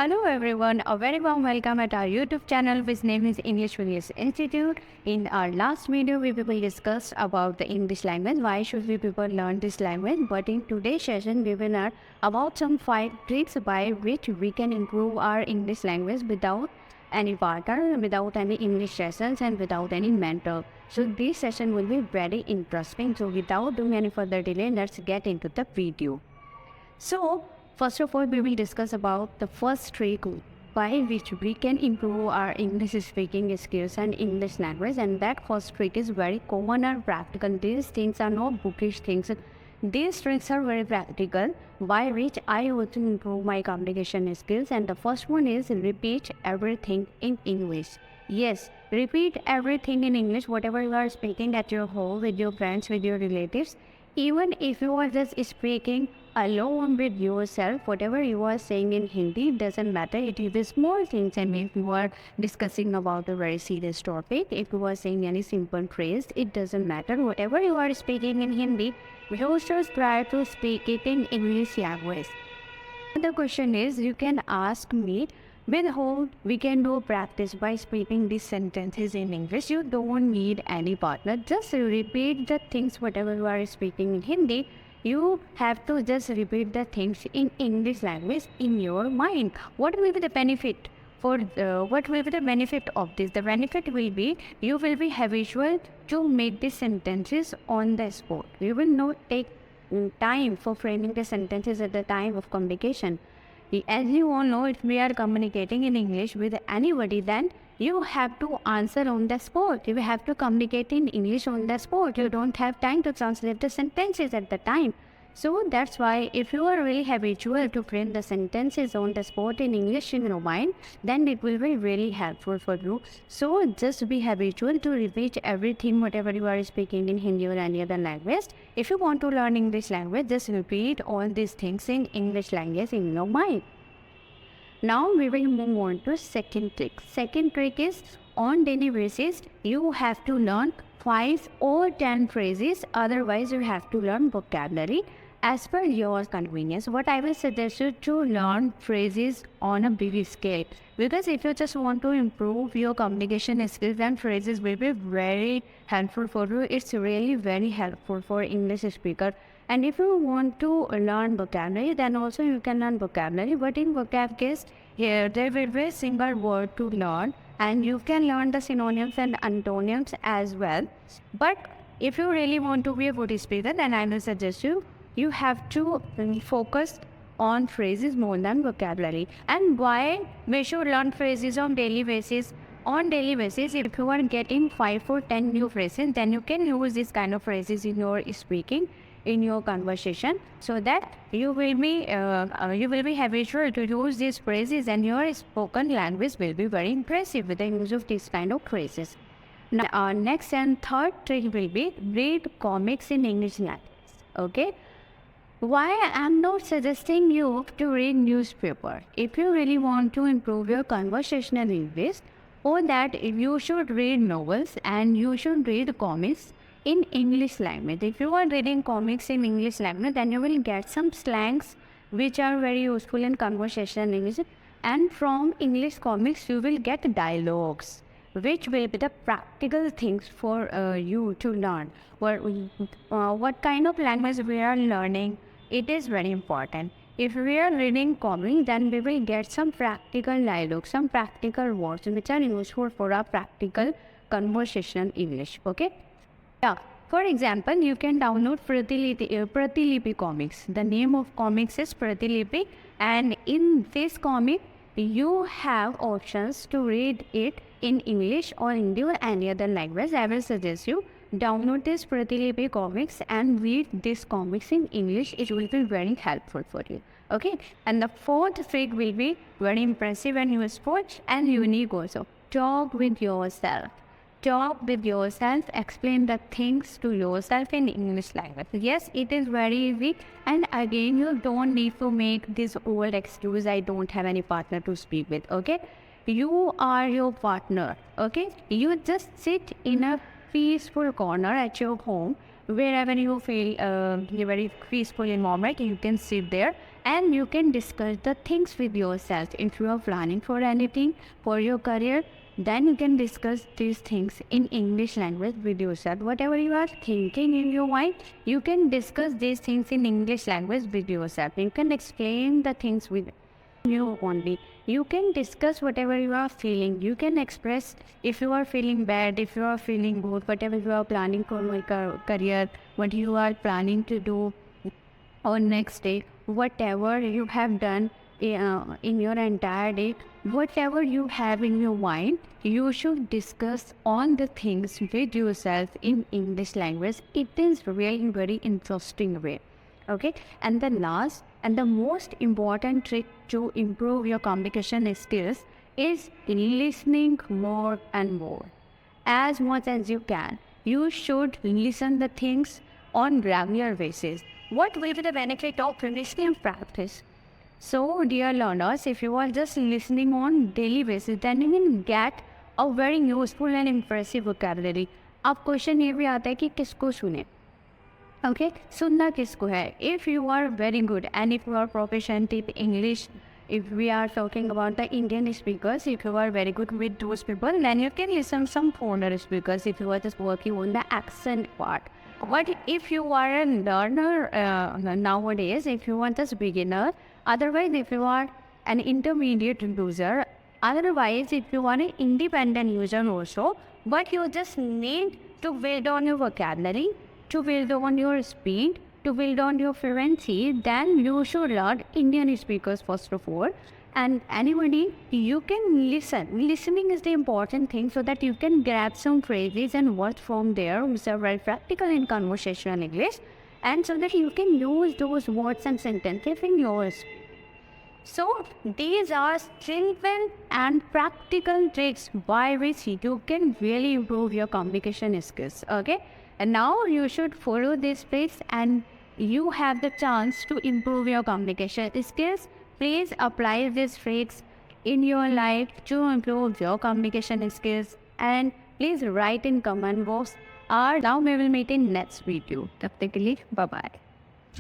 Hello everyone, a very warm welcome at our YouTube channel which name is English Institute. In our last video we will discuss about the English language, why should we people learn this language, but in today's session we will learn about some 5 tricks by which we can improve our English language without any partner, without any English lessons and without any mentor. So this session will be very interesting. So without doing any further delay, let's get into the video. So first of all, we will discuss about the first trick by which we can improve our English speaking skills and English language, and that first trick is very common and practical. These things are not bookish things. These tricks are very practical by which I want to improve my communication skills, and the first one is repeat everything in English. Yes, repeat everything in English, whatever you are speaking at your home, with your friends, with your relatives. Even if you are just speaking alone with yourself, whatever you are saying in Hindi, doesn't matter. It is the small things, and if you are discussing about a very serious topic, if you are saying any simple phrase, it doesn't matter. Whatever you are speaking in Hindi, you should try to speak it in English language. The question is, you can ask me, with whom we can do practice by speaking these sentences in English. You don't need any partner. Just repeat the things whatever you are speaking in Hindi. You have to just repeat the things in English language in your mind. What will be the benefit? What will be the benefit of this? The benefit will be you will be habitual to make the sentences on the spot. You will not take time for framing the sentences at the time of communication. As you all know, if we are communicating in English with anybody, then you have to answer on the spot. You have to communicate in English on the spot. You don't have time to translate the sentences at the time. So that's why if you are really habitual to frame the sentences on the spot in English in your mind, then it will be really helpful for you. So just be habitual to repeat everything whatever you are speaking in Hindi or any other language. If you want to learn English language, just repeat all these things in English language in your mind. Now we will move on to second trick. Second trick is, on daily basis you have to learn 5 or 10 phrases, otherwise you have to learn vocabulary as per your convenience. What I will suggest you to learn phrases on a big scale, because if you just want to improve your communication skills, then phrases will be very helpful for you. It's really very helpful for English speaker. And if you want to learn vocabulary, then also you can learn vocabulary, but in vocab case, here there will be a single word to learn, and you can learn the synonyms and antonyms as well. But if you really want to be a good speaker, then I will suggest you have to focus on phrases more than vocabulary. And why we should learn phrases on daily basis? On daily basis, if you are getting 5 or 10 new phrases, then you can use this kind of phrases in your speaking, in your conversation, so that you will be habitual to use these phrases, and your spoken language will be very impressive with the use of these kind of phrases. Now, next and third trick will be read comics in English language. Okay. Why I am not suggesting you to read newspaper. If you really want to improve your conversational English, or that you should read novels and you should read comics in English language. If you are reading comics in English language, then you will get some slangs which are very useful in conversation English, and from English comics you will get dialogues which will be the practical things for you to learn. What kind of language we are learning, it is very important. If we are reading comics, then we will get some practical dialogue, some practical words which are useful for our practical conversational English. Okay. Yeah. For example, you can download Pratilipi comics. The name of comics is Pratilipi, and in this comic you have options to read it in English or Hindi or any other language. I will suggest you download this Pratilipi comics and read these comics in English. It will be very helpful for you. Okay. And the fourth trick will be very impressive and useful and unique also. Talk with yourself. Talk with yourself, explain the things to yourself in English language. Yes, it is very easy, and again you don't need to make this old excuse, I don't have any partner to speak with. Okay, you are your partner. Okay, you just sit in a peaceful corner at your home wherever you feel you're very peaceful environment, you can sit there and you can discuss the things with yourself. If you are planning for anything for your career, then you can discuss these things in English language with yourself. Whatever you are thinking in your mind, you can discuss these things in English language with yourself. You can explain the things with you only. You can discuss whatever you are feeling. You can express if you are feeling bad, if you are feeling good, whatever you are planning for your career, what you are planning to do on next day, whatever you have done in your entire day, whatever you have in your mind, you should discuss all the things with yourself in English language. It is really very interesting way. Okay, and the last and the most important trick to improve your communication skills is listening more and more. As much as you can, you should listen the things on regular basis. What will be the benefit of listening practice? So, dear learners, if you are just listening on daily basis, then you can get a very useful and impressive vocabulary. अब question ये भी आता है कि किसको सुने. Okay, सुनना किसको है? If you are very good and if you are proficient in English, if we are talking about the Indian speakers, if you are very good with those people, then you can listen some foreigner speakers if you are just working on the accent part. But if you are a learner nowadays, if you are just beginner, otherwise if you are an intermediate user, otherwise if you are an independent user also, but you just need to build on your vocabulary, to build on your speed, to build on your fluency, then you should learn Indian speakers first of all. And anybody, you can listen. Listening is the important thing so that you can grab some phrases and words from there which are very practical in conversational English, and so that you can use those words and sentences in yours. So these are simple and practical tricks by which you can really improve your communication skills. Okay, and now you should follow these tricks and you have the chance to improve your communication skills. Please apply these tricks in your life to improve your communication skills, and please write in comment box. Or now we will meet in next video. Tap tak ke liye, bye bye.